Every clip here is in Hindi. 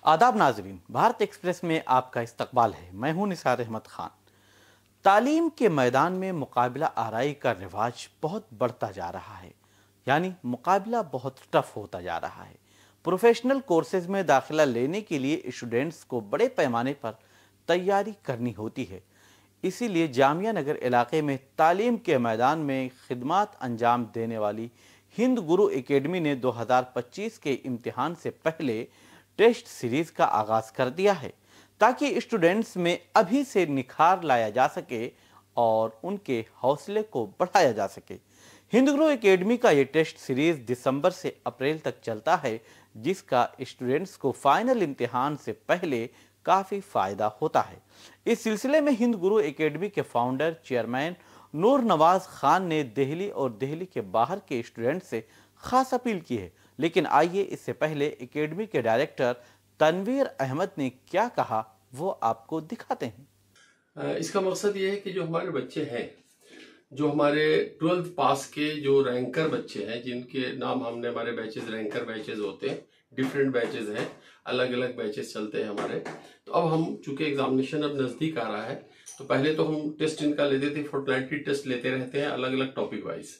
आदाब नाजरीन, भारत एक्सप्रेस में आपका इस्तकबाल है। मैं हूं निसार अहमद खान। तालीम के मैदान में मुकाबला आराई का रिवाज बहुत बढ़ता जा रहा है, यानी मुकाबला बहुत टफ होता जा रहा है। प्रोफेशनल कोर्सेज में दाखिला लेने के लिए स्टूडेंट्स को बड़े पैमाने पर तैयारी करनी होती है। इसीलिए जामिया नगर इलाके में तालीम के मैदान में खिदमात अंजाम देने वाली हिंद गुरु एकेडमी ने 2025 के इम्तिहान से पहले टेस्ट सीरीज का आगाज कर दिया है, ताकि स्टूडेंट्स में अभी से निखार लाया जा सके और उनके हौसले को बढ़ाया जा सके। हिंद गुरु एकेडमी का ये टेस्ट सीरीज दिसंबर से अप्रैल तक चलता है, जिसका स्टूडेंट्स को फाइनल इम्तिहान से पहले काफी फायदा होता है। इस सिलसिले में हिंद गुरु एकेडमी के फाउंडर चेयरमैन नूर नवाज खान ने दिल्ली और दिल्ली के बाहर के स्टूडेंट से खास अपील की है। लेकिन आइए इससे पहले एकेडमी के डायरेक्टर तनवीर अहमद ने क्या कहा वो आपको दिखाते हैं। इसका मकसद ये है कि जो हमारे बच्चे हैं, जो हमारे 12th पास के जो रैंकर बच्चे हैं, जिनके नाम हमने हमारे बैचेस रैंकर बैचेस होते हैं, डिफरेंट बैचेस हैं, अलग अलग बैचेस चलते हैं हमारे। तो अब हम चूंकि एग्जामिनेशन अब नजदीक आ रहा है, तो पहले तो हम टेस्ट इनका लेते थे, फोर्टनाइटली टेस्ट लेते रहते हैं अलग अलग टॉपिक वाइज।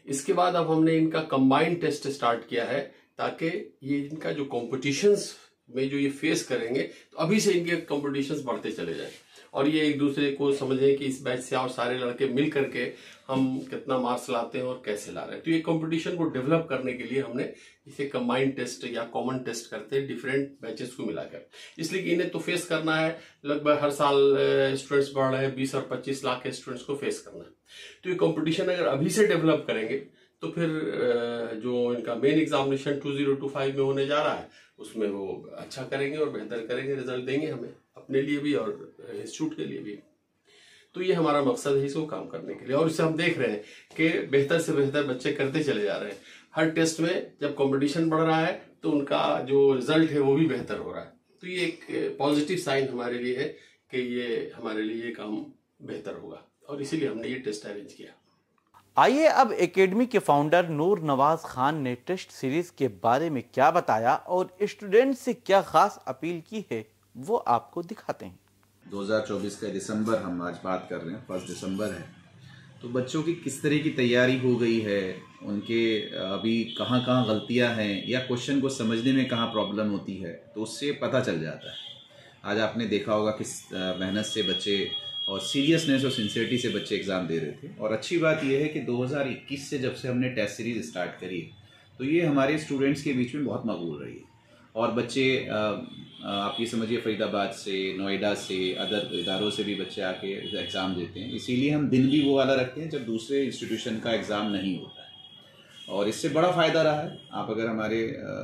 इसके बाद अब हमने इनका कंबाइंड टेस्ट स्टार्ट किया है, ताकि ये इनका जो कॉम्पिटिशन्स में जो ये फेस करेंगे, तो अभी से इनके कॉम्पिटिशन्स बढ़ते चले जाए और ये एक दूसरे को समझें कि इस बैच से और सारे लड़के मिल करके हम कितना मार्क्स लाते हैं और कैसे ला रहे हैं। तो ये कंपटीशन को डेवलप करने के लिए हमने इसे कंबाइंड टेस्ट या कॉमन टेस्ट करते हैं डिफरेंट बैचेस को मिलाकर, इसलिए कि इन्हें तो फेस करना है। लगभग हर साल स्टूडेंट्स बढ़ रहे हैं, 20 और 25 लाख के स्टूडेंट्स को फेस करना है। तो ये कॉम्पिटिशन अगर अभी से डेवलप करेंगे तो फिर जो इनका मेन एग्जामिनेशन 2025 में होने जा रहा है, उसमें वो अच्छा करेंगे और बेहतर करेंगे, रिजल्ट देंगे हमें, अपने लिए भी और इंस्टीट्यूट के लिए भी। तो ये हमारा मकसद है इसको काम करने के लिए, और इससे हम देख रहे हैं कि बेहतर से बेहतर बच्चे करते चले जा रहे हैं। हर टेस्ट में जब कंपटीशन बढ़ रहा है तो उनका जो रिजल्ट है वो भी बेहतर हो रहा है। तो ये एक पॉजिटिव साइन हमारे लिए है कि ये हमारे लिए काम बेहतर होगा, और इसीलिए हमने ये टेस्ट अरेंज किया। आइए अब एकेडमी के फाउंडर नूर नवाज खान ने टेस्ट सीरीज के बारे में क्या बताया और स्टूडेंट से क्या खास अपील की है वो आपको दिखाते हैं। 2024 का दिसंबर हम आज बात कर रहे हैं, 1 दिसंबर है। तो बच्चों की किस तरह की तैयारी हो गई है, उनके अभी कहाँ कहाँ गलतियाँ हैं या क्वेश्चन को समझने में कहाँ प्रॉब्लम होती है, तो उससे पता चल जाता है। आज आपने देखा होगा किस मेहनत से बच्चे और सीरियसनेस और सिंसियरिटी से बच्चे एग्ज़ाम दे रहे थे। और अच्छी बात यह है कि 2021 से जब से हमने टेस्ट सीरीज स्टार्ट करी है, तो ये हमारे स्टूडेंट्स के बीच में बहुत मकबूल रही है। और बच्चे आप ये समझिए फरीदाबाद से, नोएडा से, अदर इदारों से भी बच्चे आके एग्ज़ाम देते हैं। इसीलिए हम दिन भी वो वाला रखते हैं जब दूसरे इंस्टीट्यूशन का एग्ज़ाम नहीं होता है, और इससे बड़ा फ़ायदा रहा है। आप अगर हमारे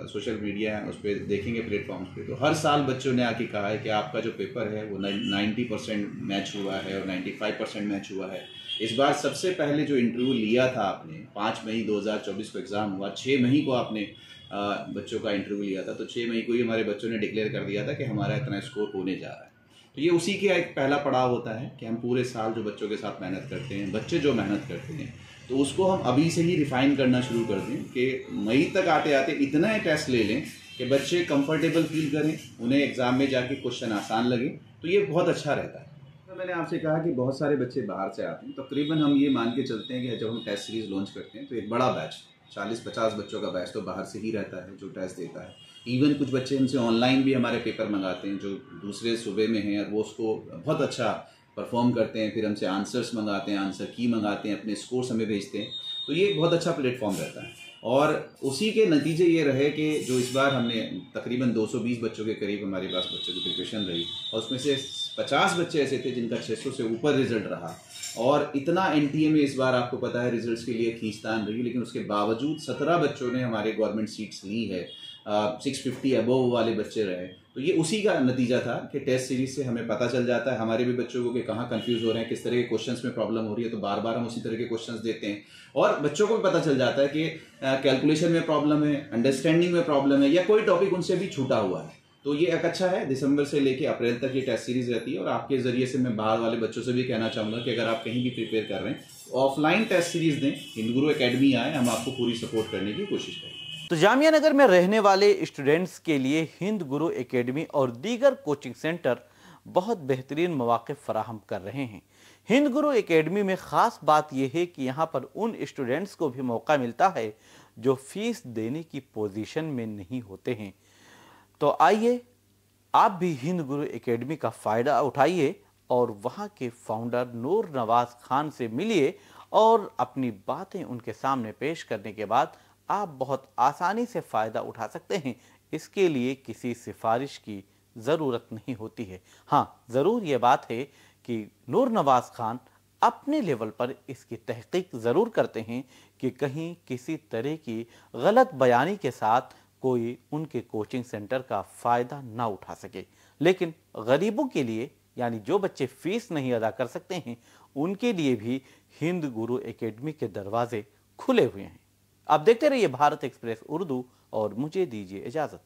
सोशल मीडिया है उस पर देखेंगे प्लेटफॉर्म्स पे, तो हर साल बच्चों ने आके कहा है कि आपका जो पेपर है वो 90% मैच हुआ है और 95% मैच हुआ है। इस बार सबसे पहले जो इंटरव्यू लिया था आपने, 5 मई 2024 को एग्ज़ाम हुआ, 6 मई को आपने बच्चों का इंटरव्यू लिया था, तो 6 मई को ही हमारे बच्चों ने डिक्लेयर कर दिया था कि हमारा इतना स्कोर होने जा रहा है। तो ये उसी का एक पहला पड़ाव होता है कि हम पूरे साल जो बच्चों के साथ मेहनत करते हैं, बच्चे जो मेहनत करते हैं, तो उसको हम अभी से ही रिफाइन करना शुरू कर दें कि मई तक आते आते इतना टेस्ट ले लें कि बच्चे कंफर्टेबल फील करें, उन्हें एग्ज़ाम में जाके क्वेश्चन आसान लगे। तो ये बहुत अच्छा रहता है। तो मैंने आपसे कहा कि बहुत सारे बच्चे बाहर से आते हैं, तकरीबन हम ये मान के चलते हैं कि जब हम टेस्ट सीरीज़ लॉन्च करते हैं तो एक बड़ा बैच 40-50 बच्चों का बैच तो बाहर से ही रहता है जो टेस्ट देता है। इवन कुछ बच्चे हमसे ऑनलाइन भी हमारे पेपर मंगाते हैं जो दूसरे सूबे में हैं, और वो उसको बहुत अच्छा परफॉर्म करते हैं, फिर हमसे आंसर्स मंगाते हैं, आंसर की मंगाते हैं, अपने स्कोर्स हमें भेजते हैं। तो ये एक बहुत अच्छा प्लेटफॉर्म रहता है, और उसी के नतीजे ये रहे कि जो इस बार हमने तकरीबन 220 बच्चों के करीब हमारे पास बच्चों की प्रिपरेशन रही, और उसमें से 50 बच्चे ऐसे थे जिनका 600 से ऊपर रिजल्ट रहा। और इतना एनटीए में इस बार आपको पता है रिजल्ट्स के लिए खींचतान रही, लेकिन उसके बावजूद 17 बच्चों ने हमारे गवर्नमेंट सीट्स ली है, 650 अबव वाले बच्चे रहे। तो ये उसी का नतीजा था कि टेस्ट सीरीज से हमें पता चल जाता है हमारे भी बच्चों को कि कहाँ कंफ्यूज हो रहे हैं, किस तरह के क्वेश्चंस में प्रॉब्लम हो रही है, तो बार बार हम उसी तरह के क्वेश्चंस देते हैं। और बच्चों को भी पता चल जाता है कि कैलकुलेशन में प्रॉब्लम है, अंडरस्टैंडिंग में प्रॉब्लम है, या कोई टॉपिक उनसे भी छूटा हुआ है। तो ये एक अच्छा है। दिसंबर से लेके अप्रैल तक ये टेस्ट सीरीज रहती है, और आपके जरिए से मैं बाहर वाले बच्चों से भी कहना चाहूँगा कि अगर आप कहीं भी प्रिपेयर कर रहे हैं, ऑफलाइन टेस्ट सीरीज दें, हिंद गुरु एकेडमी आए, हम आपको पूरी सपोर्ट करने की कोशिश करेंगे। तो जामिया नगर में रहने वाले स्टूडेंट्स के लिए हिंद गुरु एकेडमी और दीगर कोचिंग सेंटर बहुत बेहतरीन मौके फराहम कर रहे हैं। हिंद गुरु एकेडमी में ख़ास बात यह है कि यहाँ पर उन स्टूडेंट्स को भी मौका मिलता है जो फीस देने की पोजीशन में नहीं होते हैं। तो आइए आप भी हिंद गुरु एकेडमी का फ़ायदा उठाइए और वहाँ के फाउंडर नूर नवाज खान से मिलिए और अपनी बातें उनके सामने पेश करने के बाद आप बहुत आसानी से फ़ायदा उठा सकते हैं। इसके लिए किसी सिफारिश की ज़रूरत नहीं होती है। हाँ, ज़रूर ये बात है कि नूर नवाज खान अपने लेवल पर इसकी तहकीक ज़रूर करते हैं कि कहीं किसी तरह की गलत बयानी के साथ कोई उनके कोचिंग सेंटर का फ़ायदा ना उठा सके। लेकिन गरीबों के लिए, यानी जो बच्चे फ़ीस नहीं अदा कर सकते हैं, उनके लिए भी हिंद गुरु एकेडमी के दरवाजे खुले हुए हैं। आप देखते रहिए भारत एक्सप्रेस उर्दू और मुझे दीजिए इजाज़त।